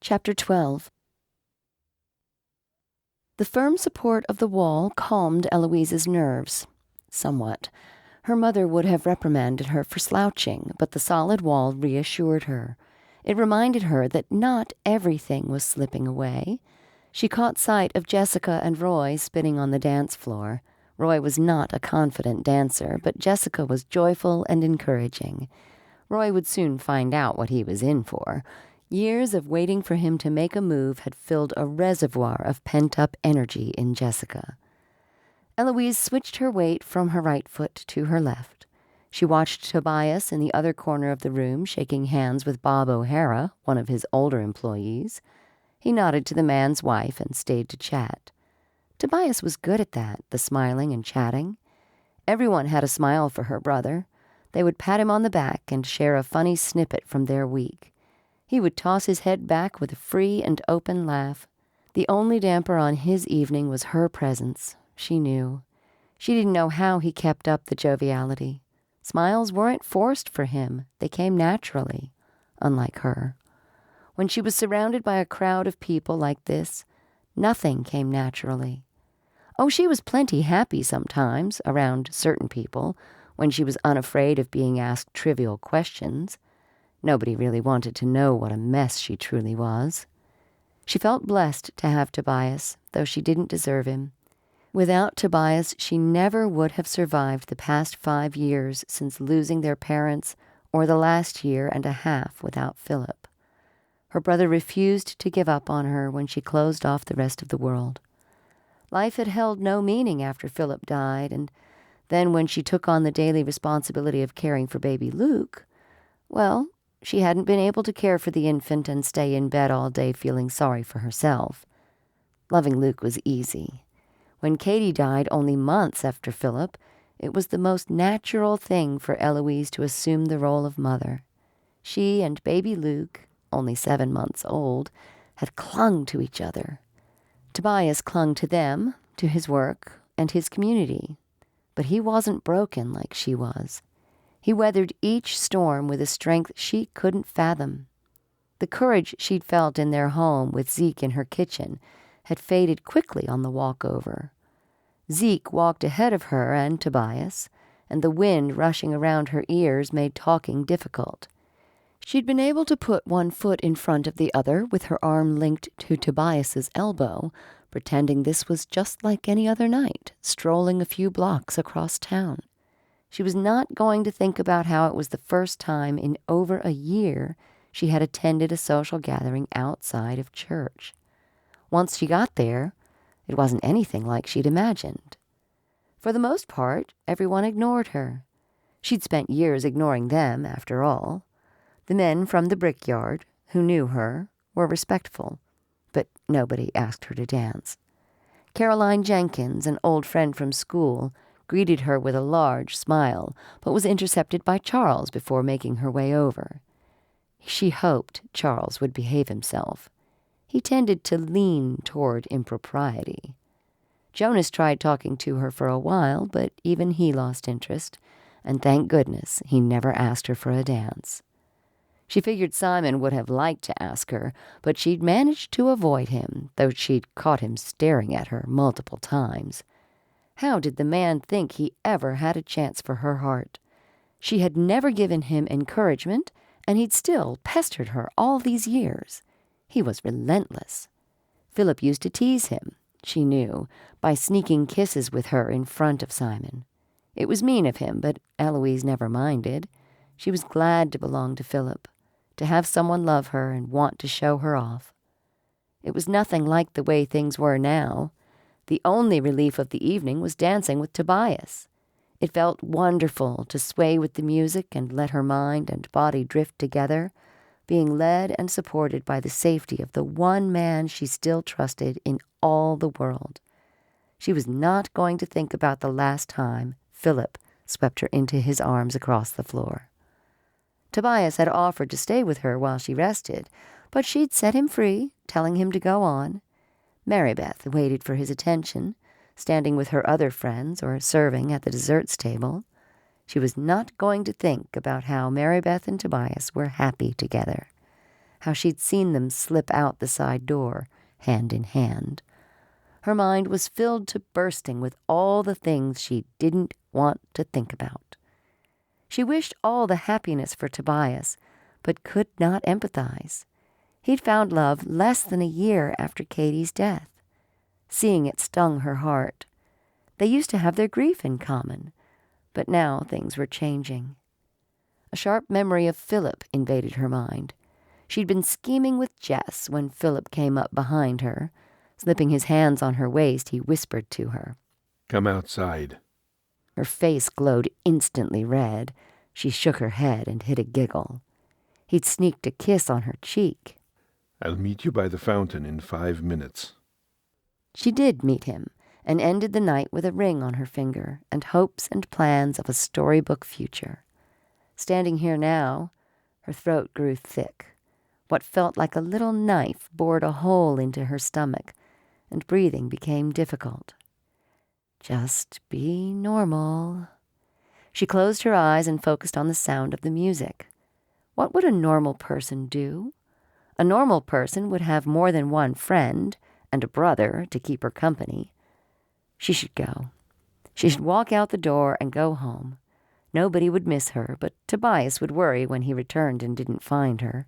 Chapter 12. The firm support of the wall calmed Eloise's nerves, somewhat. Her mother would have reprimanded her for slouching, but the solid wall reassured her. It reminded her that not everything was slipping away. She caught sight of Jessica and Roy spinning on the dance floor. Roy was not a confident dancer, but Jessica was joyful and encouraging. Roy would soon find out what he was in for. Years of waiting for him to make a move had filled a reservoir of pent-up energy in Jessica. Eloise switched her weight from her right foot to her left. She watched Tobias in the other corner of the room shaking hands with Bob O'Hara, one of his older employees. He nodded to the man's wife and stayed to chat. Tobias was good at that, the smiling and chatting. Everyone had a smile for her brother. They would pat him on the back and share a funny snippet from their week. He would toss his head back with a free and open laugh. The only damper on his evening was her presence, she knew. She didn't know how he kept up the joviality. Smiles weren't forced for him. They came naturally, unlike her. When she was surrounded by a crowd of people like this, nothing came naturally. Oh, she was plenty happy sometimes around certain people, when she was unafraid of being asked trivial questions. Nobody really wanted to know what a mess she truly was. She felt blessed to have Tobias, though she didn't deserve him. Without Tobias, she never would have survived the past 5 years since losing their parents, or the last year and a half without Philip. Her brother refused to give up on her when she closed off the rest of the world. Life had held no meaning after Philip died, and then when she took on the daily responsibility of caring for baby Luke, well, she hadn't been able to care for the infant and stay in bed all day feeling sorry for herself. Loving Luke was easy. When Katie died only months after Philip, it was the most natural thing for Eloise to assume the role of mother. She and baby Luke, only 7 months old, had clung to each other. Tobias clung to them, to his work, and his community. But he wasn't broken like she was. He weathered each storm with a strength she couldn't fathom. The courage she'd felt in their home with Zeke in her kitchen had faded quickly on the walkover. Zeke walked ahead of her and Tobias, and the wind rushing around her ears made talking difficult. She'd been able to put one foot in front of the other with her arm linked to Tobias's elbow, pretending this was just like any other night, strolling a few blocks across town. She was not going to think about how it was the first time in over a year she had attended a social gathering outside of church. Once she got there, it wasn't anything like she'd imagined. For the most part, everyone ignored her. She'd spent years ignoring them, after all. The men from the brickyard, who knew her, were respectful, but nobody asked her to dance. Caroline Jenkins, an old friend from school, greeted her with a large smile, but was intercepted by Charles before making her way over. She hoped Charles would behave himself. He tended to lean toward impropriety. Jonas tried talking to her for a while, but even he lost interest, and thank goodness he never asked her for a dance. She figured Simon would have liked to ask her, but she'd managed to avoid him, though she'd caught him staring at her multiple times. How did the man think he ever had a chance for her heart? She had never given him encouragement, and he'd still pestered her all these years. He was relentless. Philip used to tease him, she knew, by sneaking kisses with her in front of Simon. It was mean of him, but Eloise never minded. She was glad to belong to Philip, to have someone love her and want to show her off. It was nothing like the way things were now. The only relief of the evening was dancing with Tobias. It felt wonderful to sway with the music and let her mind and body drift together, being led and supported by the safety of the one man she still trusted in all the world. She was not going to think about the last time Philip swept her into his arms across the floor. Tobias had offered to stay with her while she rested, but she'd set him free, telling him to go on. Marybeth waited for his attention, standing with her other friends or serving at the desserts table. She was not going to think about how Marybeth and Tobias were happy together. how she'd seen them slip out the side door, hand in hand. Her mind was filled to bursting with all the things she didn't want to think about. She wished all the happiness for Tobias, but could not empathize. He'd found love less than a year after Katie's death. Seeing it stung her heart. They used to have their grief in common, but now things were changing. A sharp memory of Philip invaded her mind. She'd been scheming with Jess when Philip came up behind her. Slipping his hands on her waist, he whispered to her, "Come outside." Her face glowed instantly red. She shook her head and hid a giggle. He'd sneaked a kiss on her cheek. "I'll meet you by the fountain in 5 minutes." She did meet him, and ended the night with a ring on her finger and hopes and plans of a storybook future. Standing here now, her throat grew thick. What felt like a little knife bored a hole into her stomach, and breathing became difficult. Just be normal. She closed her eyes and focused on the sound of the music. What would a normal person do? A normal person would have more than one friend and a brother to keep her company. She should go. She should walk out the door and go home. Nobody would miss her, but Tobias would worry when he returned and didn't find her.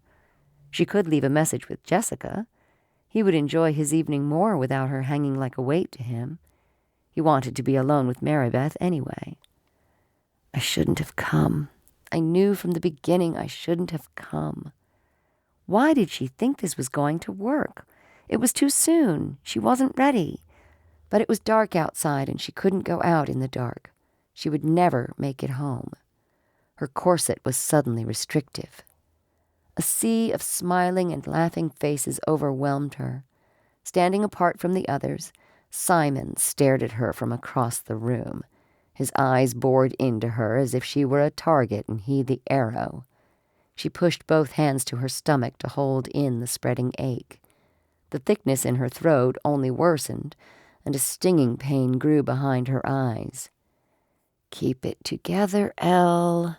She could leave a message with Jessica. He would enjoy his evening more without her hanging like a weight to him. He wanted to be alone with Marybeth anyway. I shouldn't have come. I knew from the beginning I shouldn't have come. Why did she think this was going to work? It was too soon. She wasn't ready. But it was dark outside and she couldn't go out in the dark. She would never make it home. Her corset was suddenly restrictive. A sea of smiling and laughing faces overwhelmed her. Standing apart from the others, Simon stared at her from across the room. His eyes bored into her as if she were a target and he the arrow. She pushed both hands to her stomach to hold in the spreading ache. The thickness in her throat only worsened, and a stinging pain grew behind her eyes. Keep it together, Elle.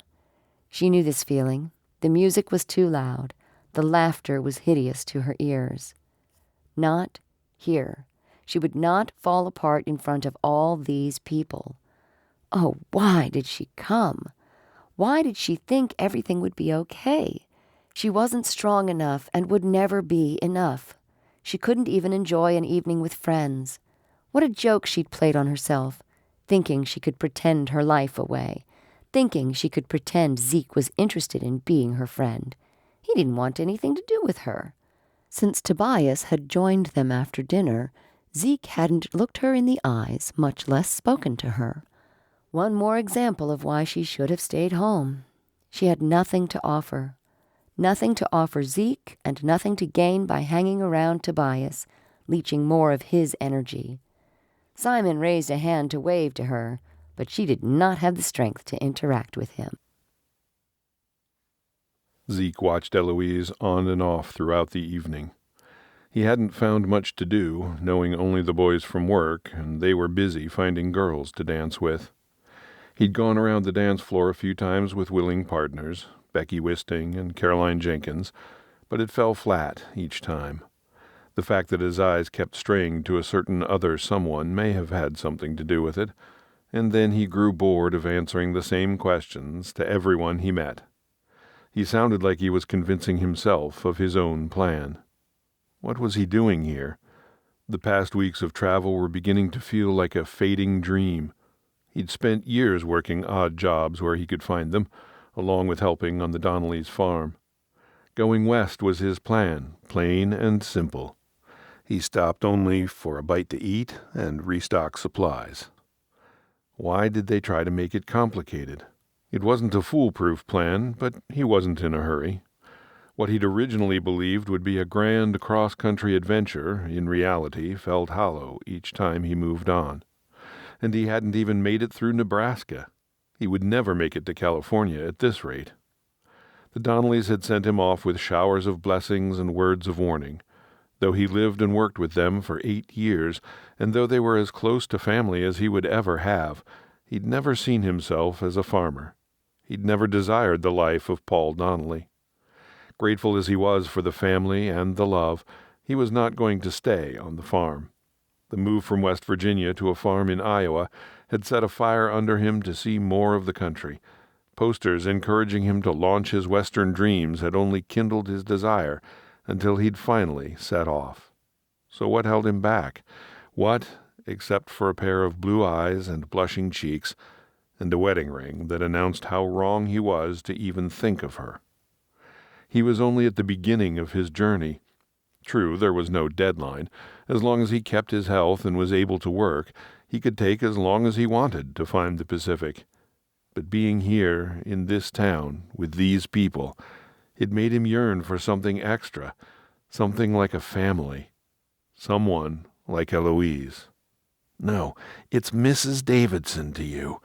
She knew this feeling. The music was too loud. The laughter was hideous to her ears. Not here. She would not fall apart in front of all these people. Oh, why did she come? Why did she think everything would be okay? She wasn't strong enough and would never be enough. She couldn't even enjoy an evening with friends. What a joke she'd played on herself, thinking she could pretend her life away, thinking she could pretend Zeke was interested in being her friend. He didn't want anything to do with her. Since Tobias had joined them after dinner, Zeke hadn't looked her in the eyes, much less spoken to her. One more example of why she should have stayed home. She had nothing to offer. Nothing to offer Zeke, and nothing to gain by hanging around Tobias, leeching more of his energy. Simon raised a hand to wave to her, but she did not have the strength to interact with him. Zeke watched Eloise on and off throughout the evening. He hadn't found much to do, knowing only the boys from work, and they were busy finding girls to dance with. He'd gone around the dance floor a few times with willing partners, Becky Wisting and Caroline Jenkins, but it fell flat each time. The fact that his eyes kept straying to a certain other someone may have had something to do with it, and then he grew bored of answering the same questions to everyone he met. He sounded like he was convincing himself of his own plan. What was he doing here? The past weeks of travel were beginning to feel like a fading dream. He'd spent years working odd jobs where he could find them, along with helping on the Donnellys' farm. Going west was his plan, plain and simple. He stopped only for a bite to eat and restock supplies. Why did they try to make it complicated? It wasn't a foolproof plan, but he wasn't in a hurry. What he'd originally believed would be a grand cross-country adventure, in reality, felt hollow each time he moved on. And he hadn't even made it through Nebraska. He would never make it to California at this rate. The Donnellys had sent him off with showers of blessings and words of warning. Though he lived and worked with them for 8 years, and though they were as close to family as he would ever have, he'd never seen himself as a farmer. He'd never desired the life of Paul Donnelly. Grateful as he was for the family and the love, he was not going to stay on the farm. The move from West Virginia to a farm in Iowa had set a fire under him to see more of the country. Posters encouraging him to launch his Western dreams had only kindled his desire until he'd finally set off. So what held him back? What, except for a pair of blue eyes and blushing cheeks, and a wedding ring that announced how wrong he was to even think of her? He was only at the beginning of his journey. True, there was no deadline. As long as he kept his health and was able to work, he could take as long as he wanted to find the Pacific. But being here, in this town, with these people, it made him yearn for something extra, something like a family. Someone like Eloise. No, it's Mrs. Davidson to you.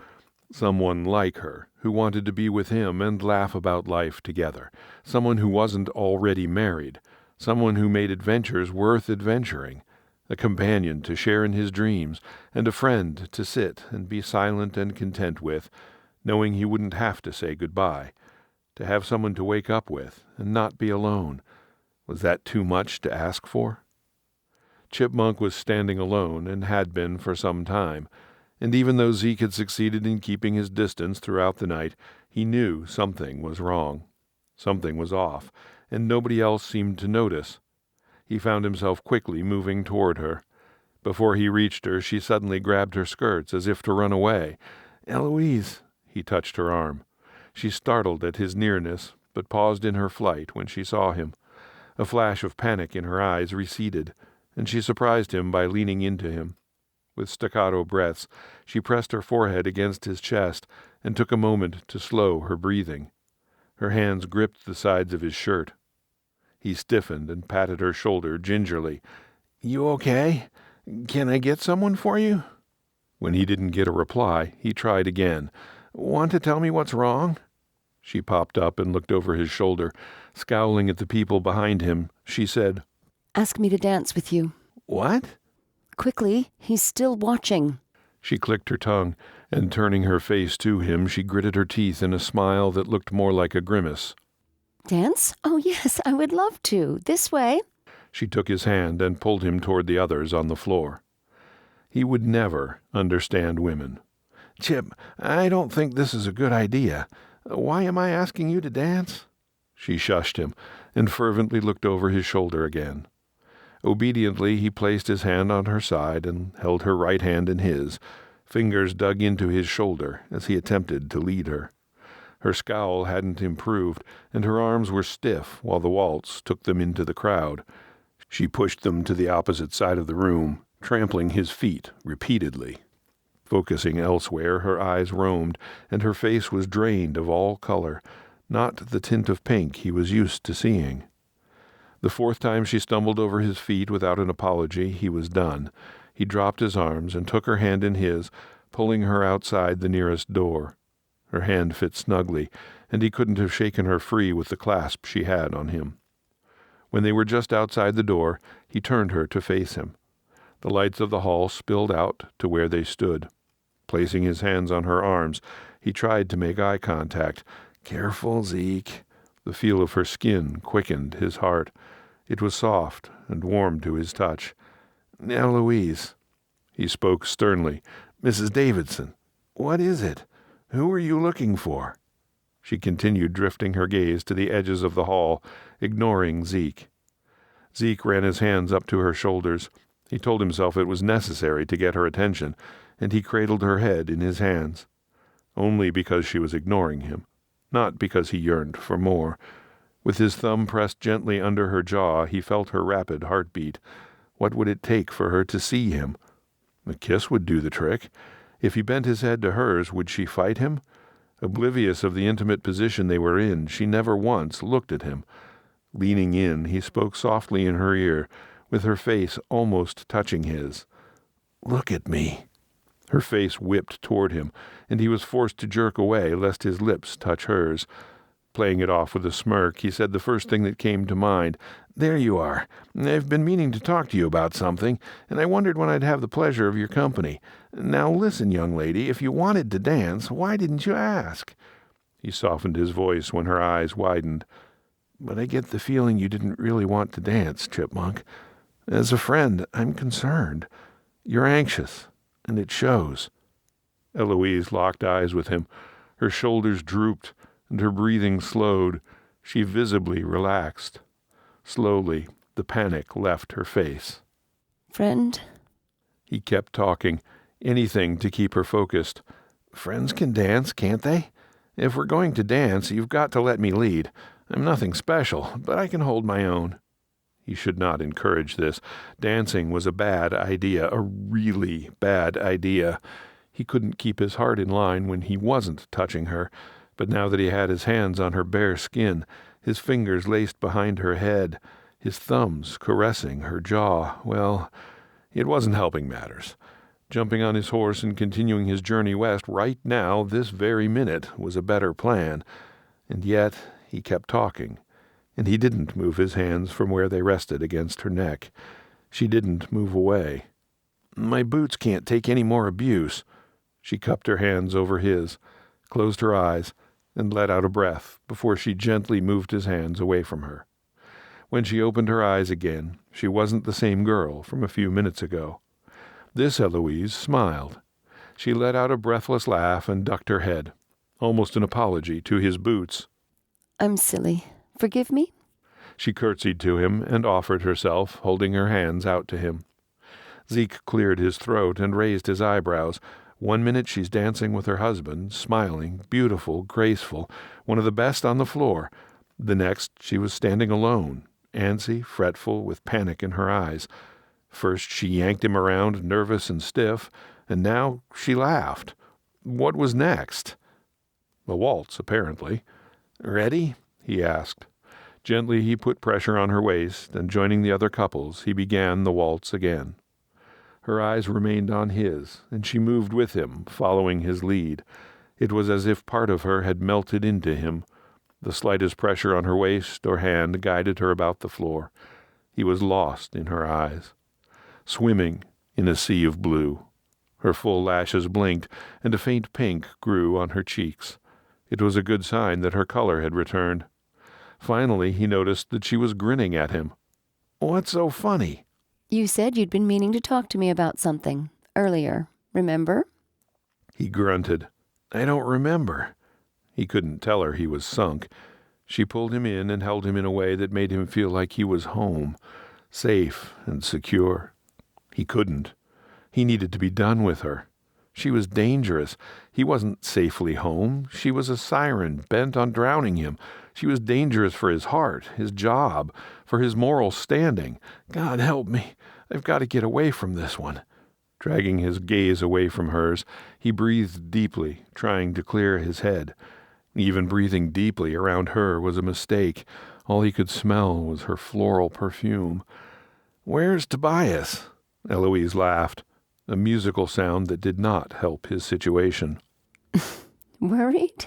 Someone like her, who wanted to be with him and laugh about life together. Someone who wasn't already married. Someone who made adventures worth adventuring. A companion to share in his dreams, and a friend to sit and be silent and content with, knowing he wouldn't have to say goodbye. To have someone to wake up with and not be alone. Was that too much to ask for? Chipmunk was standing alone and had been for some time, and even though Zeke had succeeded in keeping his distance throughout the night, he knew something was wrong. Something was off, and nobody else seemed to notice. He found himself quickly moving toward her. Before he reached her, she suddenly grabbed her skirts as if to run away. "Eloise!" He touched her arm. She startled at his nearness, but paused in her flight when she saw him. A flash of panic in her eyes receded, and she surprised him by leaning into him. With staccato breaths, she pressed her forehead against his chest and took a moment to slow her breathing. Her hands gripped the sides of his shirt. He stiffened and patted her shoulder gingerly. "You okay? Can I get someone for you?" When he didn't get a reply, he tried again. "Want to tell me what's wrong?" She popped up and looked over his shoulder. Scowling at the people behind him, she said, "Ask me to dance with you." "What?" "Quickly, he's still watching." She clicked her tongue, and turning her face to him, she gritted her teeth in a smile that looked more like a grimace. "Dance? Oh, yes, I would love to. This way." She took his hand and pulled him toward the others on the floor. He would never understand women. "Chip, I don't think this is a good idea. Why am I asking you to dance?" She shushed him and fervently looked over his shoulder again. Obediently, he placed his hand on her side and held her right hand in his. Fingers dug into his shoulder as he attempted to lead her. Her scowl hadn't improved, and her arms were stiff while the waltz took them into the crowd. She pushed them to the opposite side of the room, trampling his feet repeatedly. Focusing elsewhere, her eyes roamed, and her face was drained of all color, not the tint of pink he was used to seeing. The fourth time she stumbled over his feet without an apology, he was done. He dropped his arms and took her hand in his, pulling her outside the nearest door. Her hand fit snugly, and he couldn't have shaken her free with the clasp she had on him. When they were just outside the door, he turned her to face him. The lights of the hall spilled out to where they stood. Placing his hands on her arms, he tried to make eye contact. "Careful, Zeke." The feel of her skin quickened his heart. It was soft and warm to his touch. "Eloise." He spoke sternly. "Mrs. Davidson. What is it? Who are you looking for?" She continued drifting her gaze to the edges of the hall, ignoring Zeke. Zeke ran his hands up to her shoulders. He told himself it was necessary to get her attention, and he cradled her head in his hands. Only because she was ignoring him, not because he yearned for more. With his thumb pressed gently under her jaw, he felt her rapid heartbeat. What would it take for her to see him? A kiss would do the trick. If he bent his head to hers, would she fight him? Oblivious of the intimate position they were in, she never once looked at him. Leaning in, he spoke softly in her ear, with her face almost touching his. "Look at me." Her face whipped toward him, and he was forced to jerk away lest his lips touch hers. Playing it off with a smirk, he said the first thing that came to mind. "There you are. I've been meaning to talk to you about something, and I wondered when I'd have the pleasure of your company. Now listen, young lady, if you wanted to dance, why didn't you ask?" He softened his voice when her eyes widened. but I get the feeling you didn't really want to dance, Chipmunk. As a friend, I'm concerned. You're anxious, and it shows." Eloise locked eyes with him. Her shoulders drooped, and her breathing slowed. She visibly relaxed. Slowly, the panic left her face. "Friend?" He kept talking, anything to keep her focused. "Friends can dance, can't they? If we're going to dance, you've got to let me lead. I'm nothing special, but I can hold my own." He should not encourage this. Dancing was a bad idea, a really bad idea. He couldn't keep his heart in line when he wasn't touching her, but now that he had his hands on her bare skin, his fingers laced behind her head, his thumbs caressing her jaw, well, it wasn't helping matters. Jumping on his horse and continuing his journey west right now, this very minute, was a better plan. And yet he kept talking, and he didn't move his hands from where they rested against her neck. She didn't move away. "My boots can't take any more abuse." She cupped her hands over his, closed her eyes, and let out a breath before she gently moved his hands away from her. When she opened her eyes again, she wasn't the same girl from a few minutes ago. This Eloise smiled. She let out a breathless laugh and ducked her head, almost an apology to his boots. "I'm silly. Forgive me?" She curtsied to him and offered herself, holding her hands out to him. Zeke cleared his throat and raised his eyebrows. 1 minute she's dancing with her husband, smiling, beautiful, graceful, one of the best on the floor. The next she was standing alone, antsy, fretful, with panic in her eyes. First she yanked him around, nervous and stiff, and now she laughed. What was next? A waltz, apparently. "Ready?" he asked. Gently he put pressure on her waist, and joining the other couples, he began the waltz again. Her eyes remained on his, and she moved with him, following his lead. It was as if part of her had melted into him. The slightest pressure on her waist or hand guided her about the floor. He was lost in her eyes, swimming in a sea of blue. Her full lashes blinked, and a faint pink grew on her cheeks. It was a good sign that her color had returned. Finally he noticed that she was grinning at him. "What's so funny?" "You said you'd been meaning to talk to me about something earlier, remember?" He grunted. "I don't remember." He couldn't tell her he was sunk. She pulled him in and held him in a way that made him feel like he was home, safe and secure. He couldn't. He needed to be done with her. She was dangerous. He wasn't safely home. She was a siren bent on drowning him. She was dangerous for his heart, his job, for his moral standing. God help me. I've got to get away from this one. Dragging his gaze away from hers, he breathed deeply, trying to clear his head. Even breathing deeply around her was a mistake. All he could smell was her floral perfume. "Where's Tobias?" Eloise laughed, a musical sound that did not help his situation. "Worried?"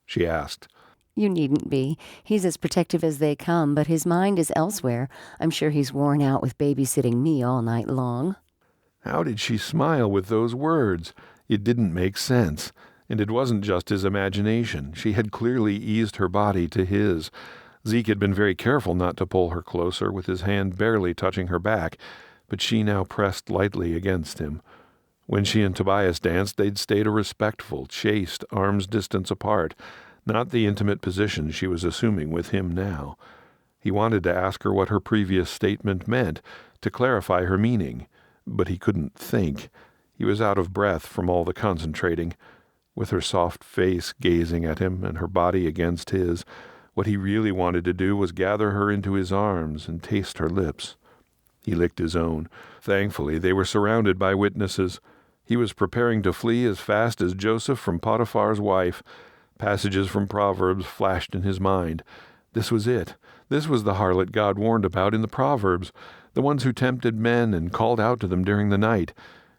she asked. "You needn't be. He's as protective as they come, but his mind is elsewhere. I'm sure he's worn out with babysitting me all night long." How did she smile with those words? It didn't make sense. And it wasn't just his imagination. She had clearly eased her body to his. Zeke had been very careful not to pull her closer, with his hand barely touching her back, but she now pressed lightly against him. When she and Tobias danced, they'd stayed a respectful, chaste arm's distance apart, not the intimate position she was assuming with him now. He wanted to ask her what her previous statement meant, to clarify her meaning, but he couldn't think. He was out of breath from all the concentrating. With her soft face gazing at him and her body against his, what he really wanted to do was gather her into his arms and taste her lips. He licked his own. Thankfully, they were surrounded by witnesses. He was preparing to flee as fast as Joseph from Potiphar's wife. Passages from Proverbs flashed in his mind. This was it. This was the harlot God warned about in the Proverbs, the ones who tempted men and called out to them during the night.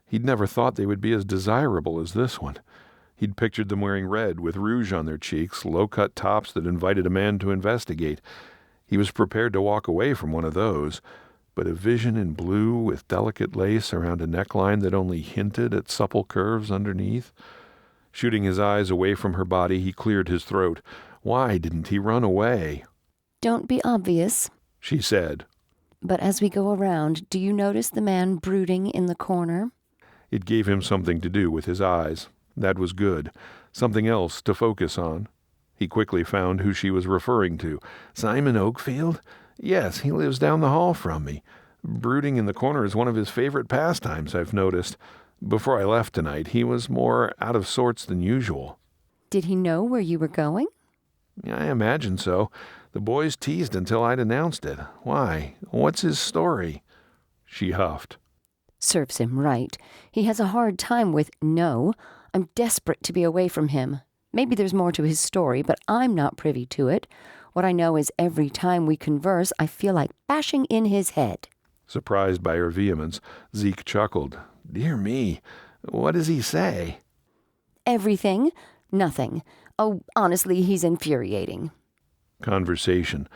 He'd never thought they would be as desirable as this one. He'd pictured them wearing red with rouge on their cheeks, low-cut tops that invited a man to investigate. He was prepared to walk away from one of those, but a vision in blue with delicate lace around a neckline that only hinted at supple curves underneath. Shooting his eyes away from her body, he cleared his throat. Why didn't he run away? Don't be obvious, she said. but as we go around, do you notice the man brooding in the corner? It gave him something to do with his eyes. That was good. Something else to focus on. He quickly found who she was referring to. Simon Oakfield? Yes, he lives down the hall from me. Brooding in the corner is one of his favorite pastimes, I've noticed. Before I left tonight, he was more out of sorts than usual. Did he know where you were going? I imagine so. The boys teased until I'd announced it. Why? What's his story? She huffed. Serves him right. He has a hard time with no. I'm desperate to be away from him. Maybe there's more to his story, but I'm not privy to it. What I know is every time we converse, I feel like bashing in his head. Surprised by her vehemence, Zeke chuckled. Dear me, what does he say? Everything. Nothing. Oh, honestly, he's infuriating. Conversation.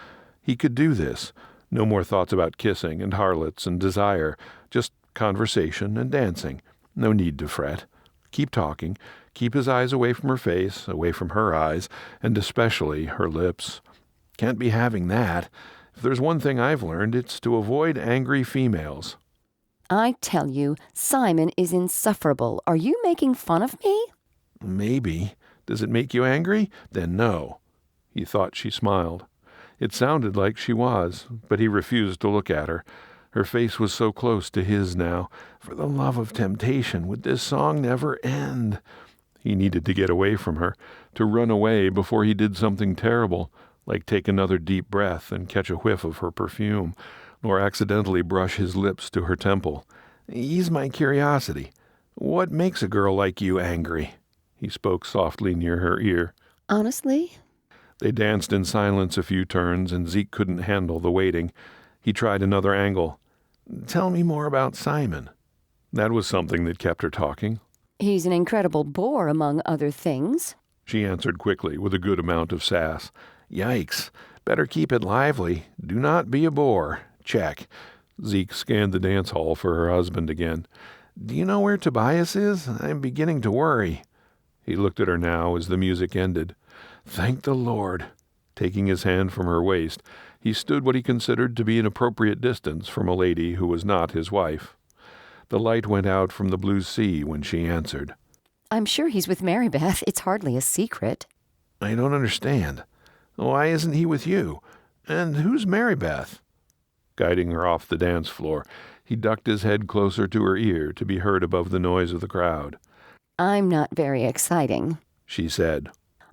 He could do this. No more thoughts about kissing and harlots and desire. Just conversation and dancing. No need to fret. Keep talking. Keep his eyes away from her face, away from her eyes, and especially her lips. Can't be having that. If there's one thing I've learned, it's to avoid angry females. I tell you, Simon is insufferable. Are you making fun of me? Maybe. Does it make you angry? Then no. He thought she smiled. It sounded like she was, but he refused to look at her. Her face was so close to his now. For the love of temptation, would this song never end? He needed to get away from her, to run away before he did something terrible, like take another deep breath and catch a whiff of her perfume, or accidentally brush his lips to her temple. Ease my curiosity. What makes a girl like you angry? He spoke softly near her ear. Honestly? They danced in silence a few turns, and Zeke couldn't handle the waiting. He tried another angle. Tell me more about Simon. That was something that kept her talking. He's an incredible bore, among other things. She answered quickly, with a good amount of sass. Yikes. Better keep it lively. Do not be a bore. Check. Zeke scanned the dance hall for her husband again. Do you know where Tobias is? I'm beginning to worry. He looked at her now as the music ended. Thank the Lord. Taking his hand from her waist, he stood what he considered to be an appropriate distance from a lady who was not his wife. The light went out from the blue sea when she answered. I'm sure he's with Mary Beth. It's hardly a secret. I don't understand. Why isn't he with you? And who's Mary Beth? Guiding her off the dance floor, he ducked his head closer to her ear to be heard above the noise of the crowd. I'm not very exciting, she said.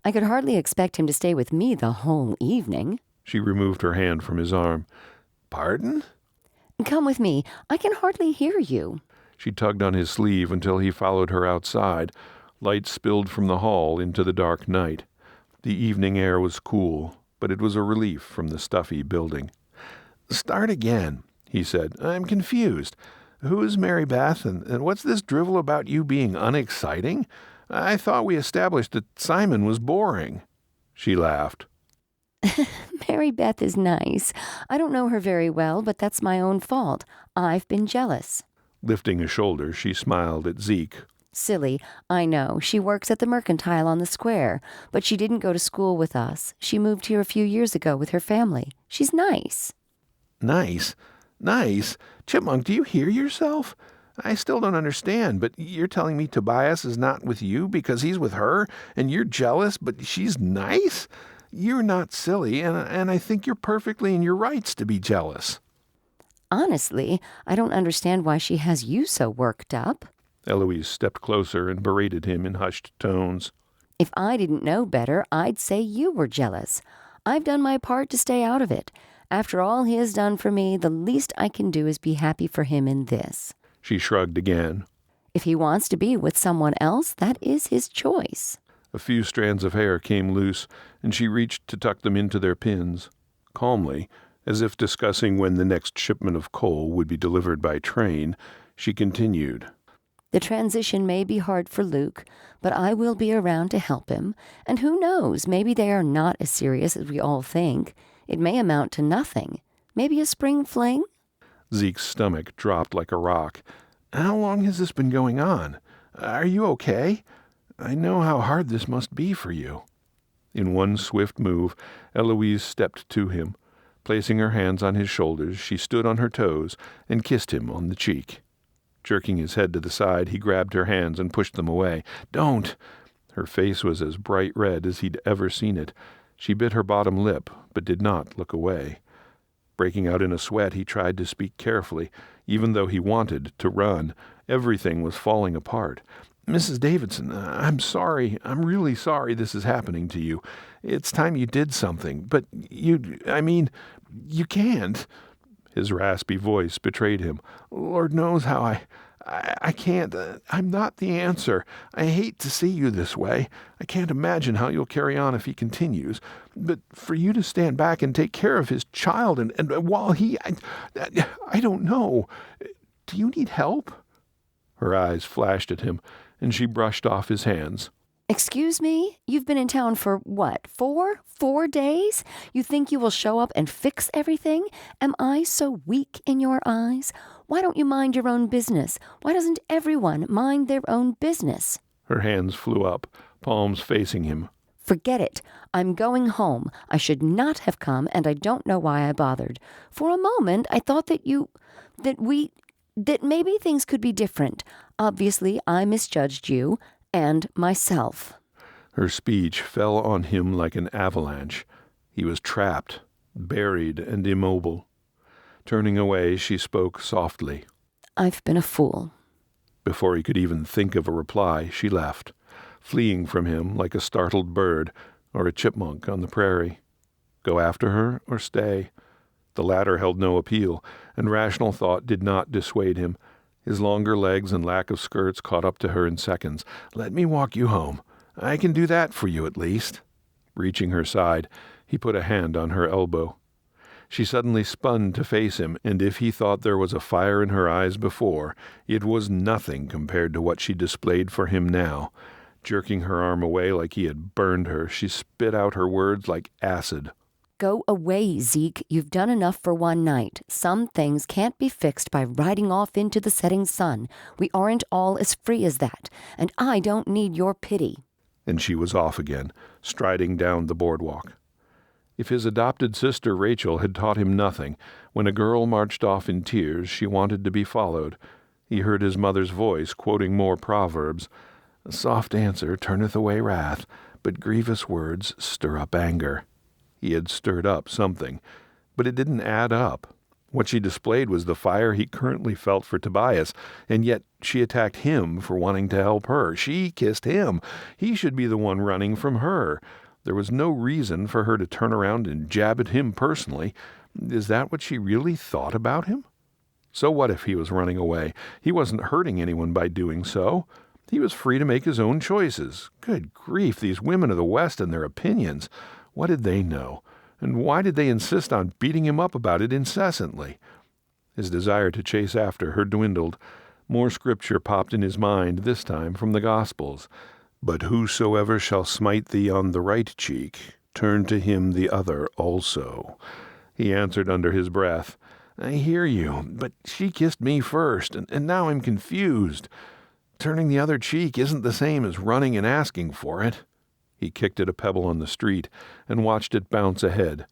I could hardly expect him to stay with me the whole evening. She removed her hand from his arm. Pardon? Come with me. I can hardly hear you. She tugged on his sleeve until he followed her outside. Light spilled from the hall into the dark night. The evening air was cool, but it was a relief from the stuffy building. Start again, he said. I'm confused. Who is Mary Beth, and what's this drivel about you being unexciting? I thought we established that Simon was boring. She laughed. Mary Beth is nice. I don't know her very well, but that's my own fault. I've been jealous. Lifting a shoulder, she smiled at Zeke. Silly, I know. She works at the Mercantile on the square, but she didn't go to school with us. She moved here a few years ago with her family. She's nice. Nice? Nice? Chipmunk, do you hear yourself? I still don't understand, but you're telling me Tobias is not with you because he's with her, and you're jealous, but she's nice? You're not silly, and I think you're perfectly in your rights to be jealous. Honestly, I don't understand why she has you so worked up. Eloise stepped closer and berated him in hushed tones. If I didn't know better, I'd say you were jealous. I've done my part to stay out of it. After all he has done for me, the least I can do is be happy for him in this. She shrugged again. If he wants to be with someone else, that is his choice. A few strands of hair came loose, and she reached to tuck them into their pins. Calmly, as if discussing when the next shipment of coal would be delivered by train, she continued. The transition may be hard for Luke, but I will be around to help him. And who knows, maybe they are not as serious as we all think. It may amount to nothing. Maybe a spring fling? Zeke's stomach dropped like a rock. How long has this been going on? Are you okay? I know how hard this must be for you. In one swift move, Eloise stepped to him. Placing her hands on his shoulders, she stood on her toes and kissed him on the cheek. Jerking his head to the side, he grabbed her hands and pushed them away. "Don't!" Her face was as bright red as he'd ever seen it. She bit her bottom lip, but did not look away. Breaking out in a sweat, he tried to speak carefully, even though he wanted to run. Everything was falling apart. "Mrs. Davidson, I'm sorry. I'm really sorry this is happening to you. It's time you did something. But you can't." His raspy voice betrayed him. "Lord knows how I can't. I'm not the answer. I hate to see you this way. I can't imagine how you'll carry on if he continues. But for you to stand back and take care of his child and while I don't know. Do you need help?" Her eyes flashed at him, and she brushed off his hands. "Excuse me? You've been in town for what, 4 days? You think you will show up and fix everything? Am I so weak in your eyes? Why don't you mind your own business? Why doesn't everyone mind their own business?" Her hands flew up, palms facing him. "Forget it. I'm going home. I should not have come, and I don't know why I bothered. For a moment, I thought that maybe things could be different. Obviously, I misjudged you and myself." Her speech fell on him like an avalanche. He was trapped, buried, and immobile. Turning away, she spoke softly. "I've been a fool." Before he could even think of a reply, she left, fleeing from him like a startled bird or a chipmunk on the prairie. Go after her or stay? The latter held no appeal, and rational thought did not dissuade him. His longer legs and lack of skirts caught up to her in seconds. "Let me walk you home. I can do that for you at least." Reaching her side, he put a hand on her elbow. She suddenly spun to face him, and if he thought there was a fire in her eyes before, it was nothing compared to what she displayed for him now. Jerking her arm away like he had burned her, she spit out her words like acid. "Go away, Zeke. You've done enough for one night. Some things can't be fixed by riding off into the setting sun. We aren't all as free as that, and I don't need your pity." And she was off again, striding down the boardwalk. If his adopted sister Rachel had taught him nothing, when a girl marched off in tears, she wanted to be followed. He heard his mother's voice quoting more proverbs. "A soft answer turneth away wrath, but grievous words stir up anger." He had stirred up something, but it didn't add up. What she displayed was the fire he currently felt for Tobias, and yet she attacked him for wanting to help her. She kissed him. He should be the one running from her. There was no reason for her to turn around and jab at him personally. Is that what she really thought about him? So what if he was running away? He wasn't hurting anyone by doing so. He was free to make his own choices. Good grief, these women of the West and their opinions. What did they know? And why did they insist on beating him up about it incessantly? His desire to chase after her dwindled. More scripture popped in his mind, this time from the Gospels. "But whosoever shall smite thee on the right cheek, turn to him the other also." He answered under his breath, "I hear you, but she kissed me first, and now I'm confused. Turning the other cheek isn't the same as running and asking for it." He kicked at a pebble on the street and watched it bounce ahead.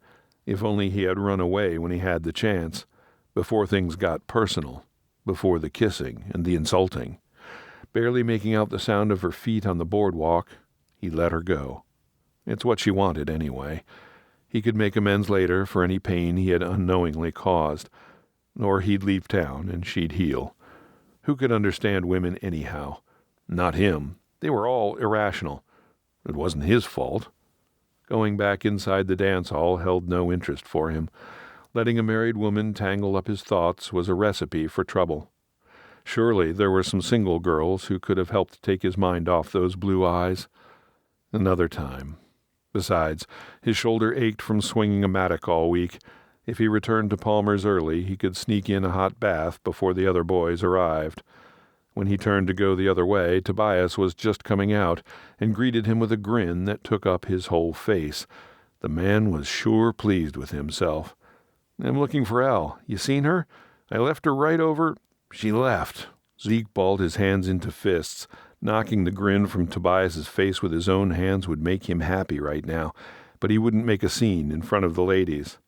If only he had run away when he had the chance, before things got personal, before the kissing and the insulting. Barely making out the sound of her feet on the boardwalk, he let her go. It's what she wanted anyway. He could make amends later for any pain he had unknowingly caused. Or he'd leave town and she'd heal. Who could understand women anyhow? Not him. They were all irrational. It wasn't his fault. Going back inside the dance hall held no interest for him. Letting a married woman tangle up his thoughts was a recipe for trouble. Surely there were some single girls who could have helped take his mind off those blue eyes. Another time. Besides, his shoulder ached from swinging a mattock all week. If he returned to Palmer's early, he could sneak in a hot bath before the other boys arrived. When he turned to go the other way, Tobias was just coming out and greeted him with a grin that took up his whole face. The man was sure pleased with himself. "I'm looking for Elle. You seen her? I left her right over—" "She left." Zeke balled his hands into fists. Knocking the grin from Tobias's face with his own hands would make him happy right now, but he wouldn't make a scene in front of the ladies.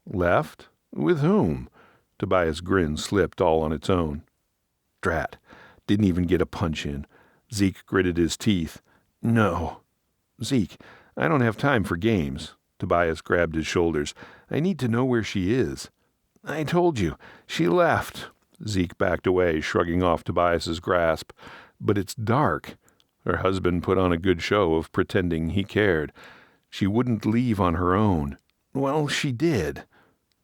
Left? With whom? Tobias' grin slipped all on its own. Drat. Didn't even get a punch in. Zeke gritted his teeth. No. Zeke, I don't have time for games. Tobias grabbed his shoulders. I need to know where she is. I told you. She left. Zeke backed away, shrugging off Tobias's grasp. But it's dark. Her husband put on a good show of pretending he cared. She wouldn't leave on her own. Well, she did.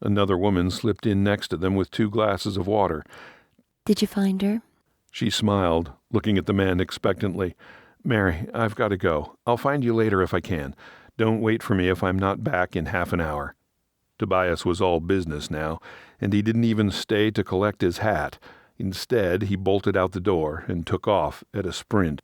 Another woman slipped in next to them with 2 glasses of water. Did you find her? She smiled, looking at the man expectantly. Mary, I've got to go. I'll find you later if I can. Don't wait for me if I'm not back in half an hour. Tobias was all business now, and he didn't even stay to collect his hat. Instead, he bolted out the door and took off at a sprint.